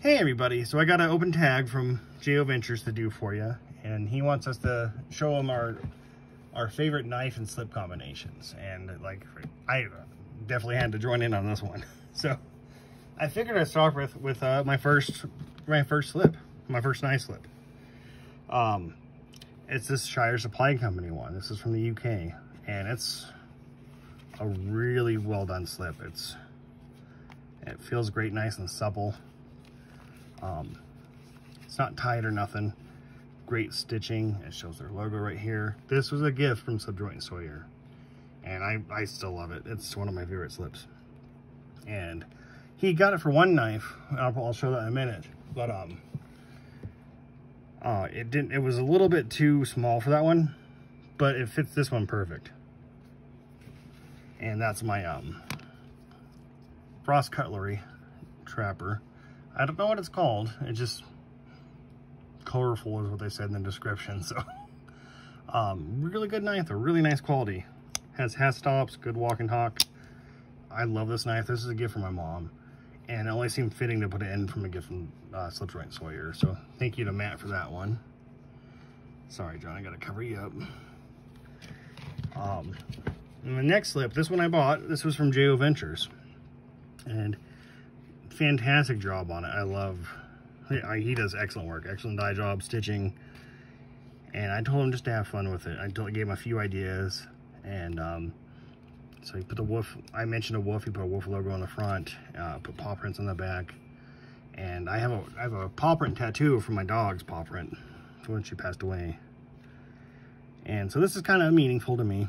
Hey everybody, so I got an open tag from J.O. Ventures to do for you, and he wants us to show him our favorite knife and slip combinations. And like, I definitely had to join in on this one. So I figured I'd start with my first slip, my first knife slip. It's this Shire Supply Company one. This is from the UK, and it's a really well done slip. It feels great, nice and supple. It's not tight or nothing. Great stitching. It shows their logo right here. This was a gift from Slip Joint Sawyer, and I still love it. It's one of my favorite slips. And he got it for one knife. I'll show that in a minute. But it was a little bit too small for that one, but it fits this one perfect. And that's my Frost Cutlery Trapper. I don't know what it's called. It's just colorful is what they said in the description. So really good knife, a really nice quality. Has stops, good walk and talk. I love this knife. This is a gift from my mom, and it only seemed fitting to put it in from a gift from Slip Joint Sawyer. So thank you to Matt for that one. Sorry, John, I gotta cover you up. And the next slip, this one I bought, this was from J.O. Ventures, and fantastic job on it. I love, he does excellent work, excellent die job, stitching, and I told him just to have fun with it. I gave him a few ideas, and so he put the wolf, I mentioned a wolf, he put a wolf logo on the front, put paw prints on the back, and I have a paw print tattoo from my dog's paw print when she passed away. And so this is kind of meaningful to me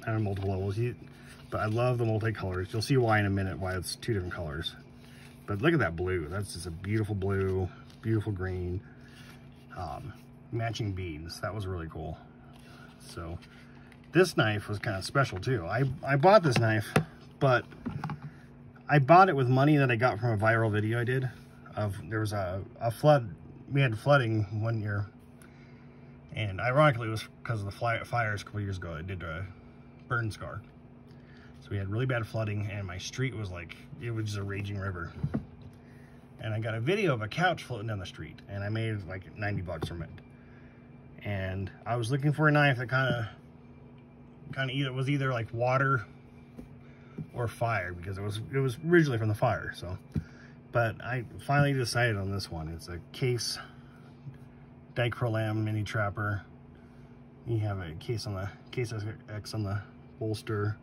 on multiple levels. But I love the multicolors. You'll see why in a minute, why it's two different colors. But look at that blue. That's just a beautiful blue, beautiful green, matching beads. That was really cool. So this knife was kind of special too. I bought this knife, but I bought it with money that I got from a viral video I did. There was a flood. We had flooding one year, and ironically it was because of the fires a couple years ago. It did a burn scar. So we had really bad flooding, and my street was like, it was just a raging river. And I got a video of a couch floating down the street, and I made like 90 bucks from it. And I was looking for a knife that kind of was either like water or fire, because it was originally from the fire. So, but I finally decided on this one. It's a case dichrolam mini trapper. You have a case X on the bolster.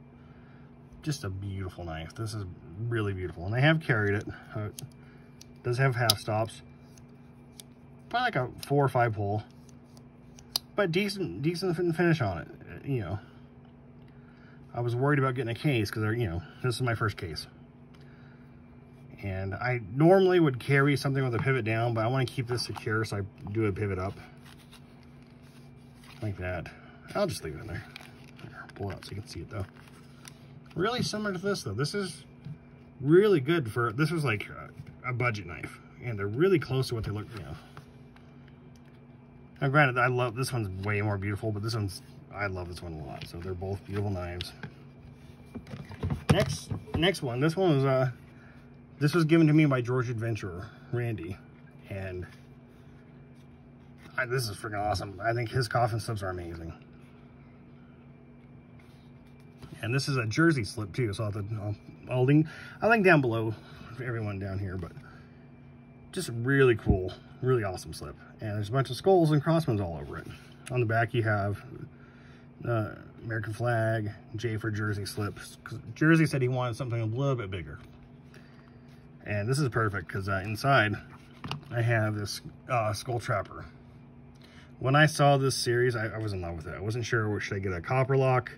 Just a beautiful knife. This is really beautiful, and I have carried it. It does have half stops, probably like a 4 or 5 pull, but decent fit and finish on it. You know, I was worried about getting a case because this is my first case, and I normally would carry something with a pivot down, but I want to keep this secure, so I do a pivot up like that. I'll just leave it in there. Pull it out so you can see it though. Really similar to this though. This is really good this was like a budget knife, and they're really close to what they look, Now granted, I love, this one's way more beautiful, but I love this one a lot. So they're both beautiful knives. Next one, this one was, this was given to me by George Adventurer, Randy, and this is freaking awesome. I think his coffin slips are amazing. And this is a Jersey slip too, so I'll link down below for everyone down here. But just really cool, really awesome slip. And there's a bunch of skulls and crossbones all over it. On the back you have the American flag, J for Jersey slips. Jersey said he wanted something a little bit bigger. And this is perfect because inside I have this skull trapper. When I saw this series, I was in love with it. I wasn't sure, should I get a copper lock?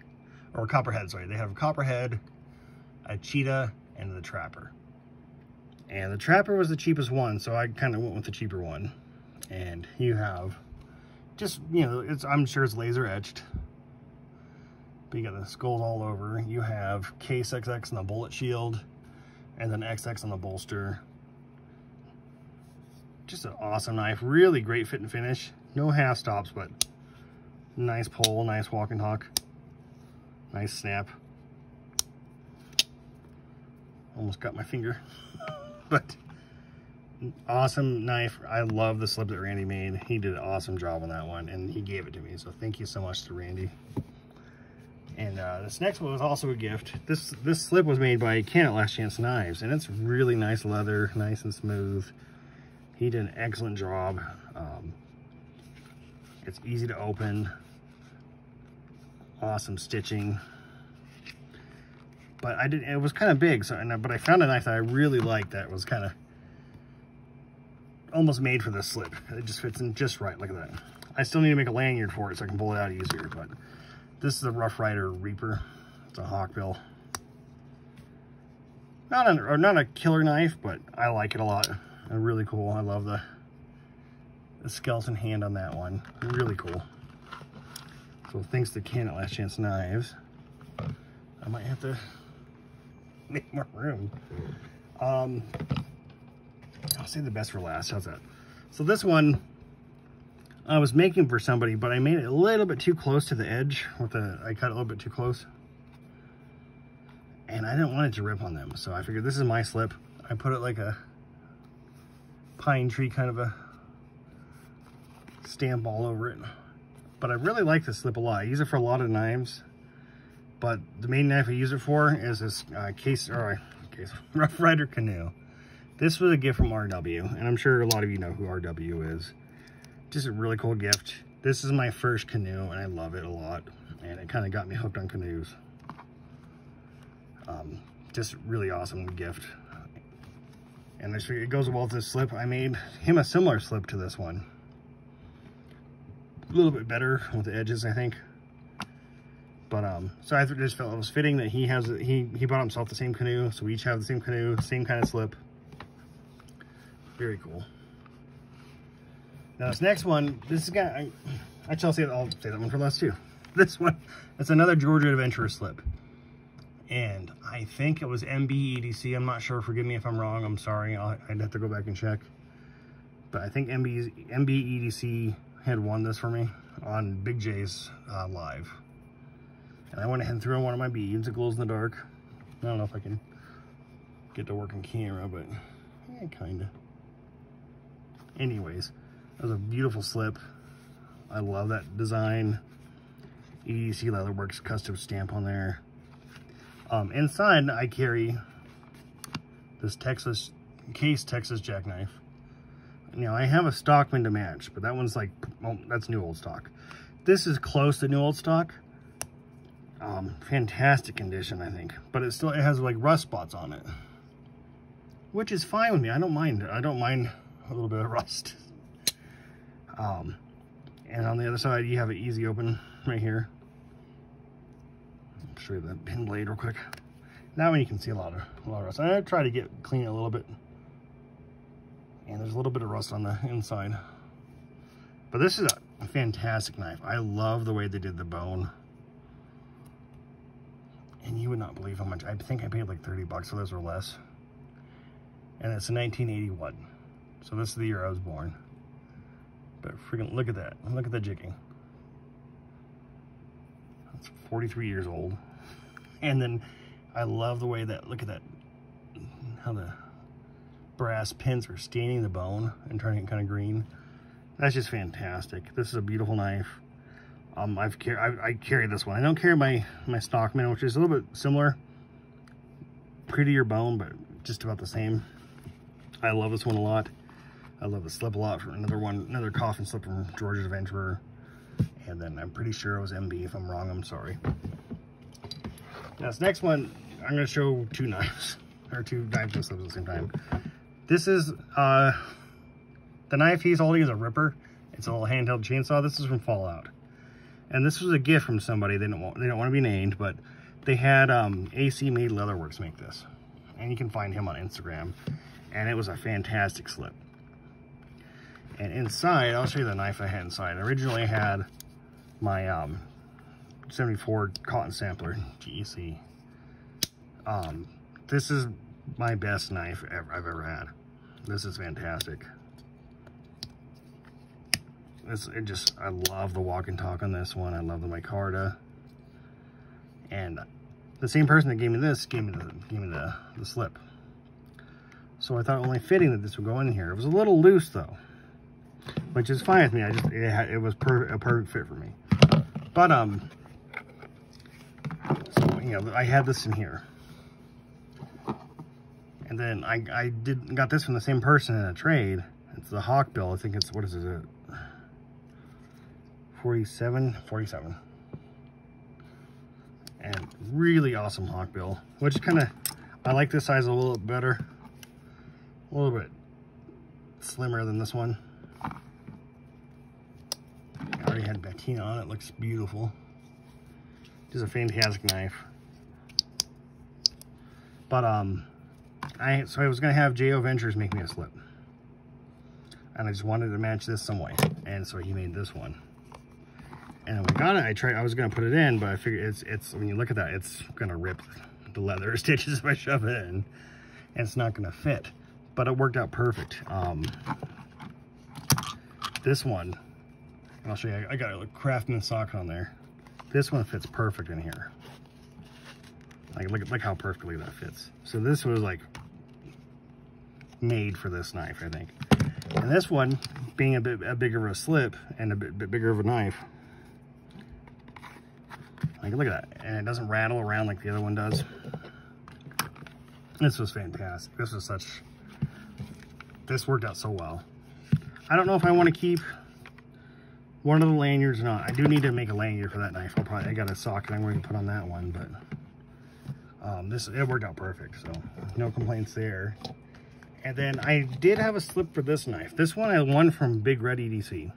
Or copperhead, sorry. They have a copperhead, a cheetah, and the trapper. And the trapper was the cheapest one, so I kind of went with the cheaper one. And you have just, I'm sure it's laser etched. But you got the skulls all over. You have case XX on the bullet shield, and then XX on the bolster. Just an awesome knife. Really great fit and finish. No half stops, but nice pull, nice walk and talk. Nice snap. Almost got my finger. But awesome knife. I love the slip that Randy made. He did an awesome job on that one, and he gave it to me. So thank you so much to Randy. And this next one was also a gift. This slip was made by Canada Last Chance Knives, and it's really nice leather, nice and smooth. He did an excellent job. It's easy to open. Awesome stitching. But it was kind of big, but I found a knife that I really liked that was kind of almost made for this slip. It just fits in just right. Look at that. I still need to make a lanyard for it so I can pull it out easier, but this is a Rough Rider Reaper. It's a hawkbill. Not a killer knife, but I like it a lot. Really cool. I love the skeleton hand on that one. Really cool. So thanks to Canada Last Chance Knives. I might have to make more room. I'll save the best for last. How's that? So this one I was making for somebody, but I made it a little bit too close to the edge. I cut it a little bit too close, and I didn't want it to rip on them. So I figured this is my slip. I put it like a pine tree kind of a stamp all over it. But I really like this slip a lot. I use it for a lot of knives, but the main knife I use it for is this Rough Rider canoe. This was a gift from RW, and I'm sure a lot of you know who RW is. Just a really cool gift. This is my first canoe, and I love it a lot, and it kind of got me hooked on canoes. Just really awesome gift. And it goes well with this slip. I made him a similar slip to this one. A little bit better with the edges, I think. But so I just felt it was fitting that he bought himself the same canoe, so we each have the same canoe, same kind of slip. Very cool. Now this next one, this is actually I'll say that one for last too. This one, it's another Georgia Adventurer slip, and I think it was MB EDC. I'm not sure. Forgive me if I'm wrong. I'm sorry. I'd have to go back and check. But I think MB EDC had won this for me on Big J's live. And I went ahead and threw on one of my beads. It glows in the dark. I don't know if I can get to work on camera, but yeah, kind of. Anyways, it was a beautiful slip. I love that design. EDC Leatherworks custom stamp on there. Inside, I carry this Texas jackknife. Now, I have a Stockman to match, but that one's like, well, that's new old stock. This is close to new old stock. Fantastic condition, I think. But it has like rust spots on it, which is fine with me. I don't mind a little bit of rust. And on the other side, you have an easy open right here. I'll show you the pin blade real quick. Now when you can see a lot of rust. I try to clean it a little bit. And there's a little bit of rust on the inside. But this is a fantastic knife. I love the way they did the bone. And you would not believe how much. I think I paid like 30 bucks for this or less. And it's 1981. So this is the year I was born. But freaking look at that. Look at the jigging. It's 43 years old. And then I love the way that, look at that, how the brass pins are staining the bone and turning it kind of green. That's just fantastic. This is a beautiful knife. I carry this one. I don't carry my Stockman, which is a little bit similar. Prettier bone, but just about the same. I love this one a lot. I love the slip a lot. For another coffin slip from Georgia Adventurer. And then I'm pretty sure it was MB. If I'm wrong, I'm sorry. Now this next one, I'm going to show two knives. Or two knives and slips at the same time. This is, the knife he's holding is a Ripper. It's a little handheld chainsaw. This is from Fallout. And this was a gift from somebody. They don't want to be named, but they had AC Made Leatherworks make this. And you can find him on Instagram. And it was a fantastic slip. And inside, I'll show you the knife I had inside. Originally I had my 74 cotton sampler, GEC. This is my best knife I've ever had. This is fantastic. I love the walk and talk on this one. I love the micarta. And the same person that gave me this gave me the slip. So I thought only fitting that this would go in here. It was a little loose though, which is fine with me. It was a perfect fit for me. But so you know, I had this in here, and then I got this from the same person in a trade. It's the hawk bill. I think it's, what is it? 47. And really awesome hawk bill, which I like this size a little bit better, a little bit slimmer than this one. I already had patina on it. Looks beautiful. Just a fantastic knife. But so I was gonna have J.O. Ventures make me a slip, and I just wanted to match this some way, and so he made this one. And when I got it, I was gonna put it in, but I figured it's when you look at that, it's gonna rip the leather stitches if I shove it in, and it's not gonna fit. But it worked out perfect. This one, I'll show you. I got a Craftsman socket on there. This one fits perfect in here. Like look how perfectly that fits. So this was like made for this knife, I think. And this one, being a bit bigger of a slip and a bit bigger of a knife. Like, look at that. And it doesn't rattle around like the other one does. This was fantastic. This worked out so well. I don't know if I want to keep one of the lanyards or not. I do need to make a lanyard for that knife. I got a socket I'm going to put on that one, but it worked out perfect, so no complaints there. And then I did have a slip for this knife. This one I won from Big Red EDC.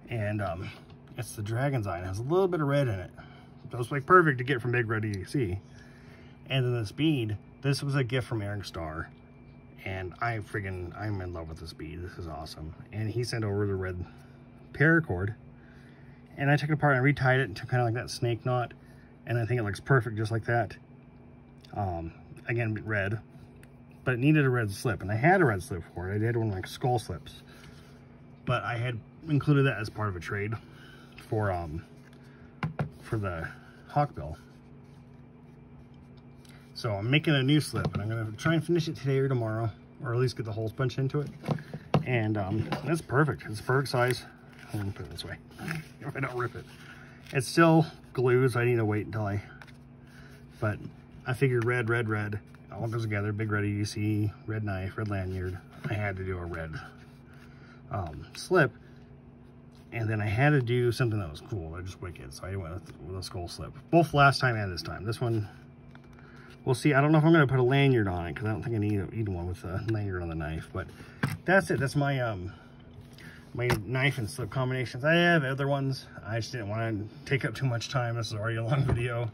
And it's the Dragon's Eye. It has a little bit of red in it. So it's like perfect to get from Big Red EDC. And then this bead, this was a gift from Eric Starr. And I'm in love with this bead. This is awesome. And he sent over the red paracord. And I took it apart and retied it into kind of like that snake knot. And I think it looks perfect just like that. Again, red. But it needed a red slip. And I had a red slip for it. I did one like skull slips. But I had included that as part of a trade for the hawkbill. So I'm making a new slip, and I'm gonna try and finish it today or tomorrow, or at least get the holes punched into it. And that's perfect. It's a perfect size. I'm gonna put it this way if I don't rip it. It's still glued, so I need to wait until but I figured red, all goes together. Big Red EDC, red knife, red lanyard. I had to do a red slip. And then I had to do something that was cool. They're just wicked. So I went with a skull slip. Both last time and this time. This one, we'll see. I don't know if I'm going to put a lanyard on it, because I don't think I need one with a lanyard on the knife. But that's it. That's my my knife and slip combinations. I have other ones. I just didn't want to take up too much time. This is already a long video.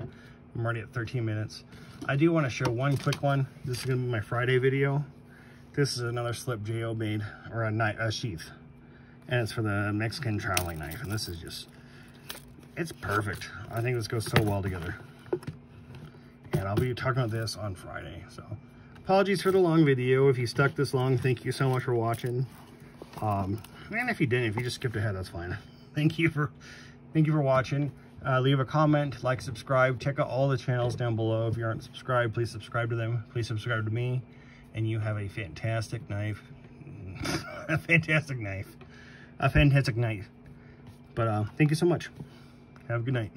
I'm already at 13 minutes. I do want to show one quick one. This is going to be my Friday video. This is another slip J.O. made, or a sheath. And it's for the Mexican traveling knife. And this is just, it's perfect. I think this goes so well together. And I'll be talking about this on Friday. So apologies for the long video. If you stuck this long, thank you so much for watching. And if you didn't, if you just skipped ahead, that's fine. Thank you for watching. Leave a comment, like, subscribe. Check out all the channels down below. If you aren't subscribed, please subscribe to them. Please subscribe to me. And you have a fantastic knife. A fantastic knife. A fantastic night. But thank you so much. Have a good night.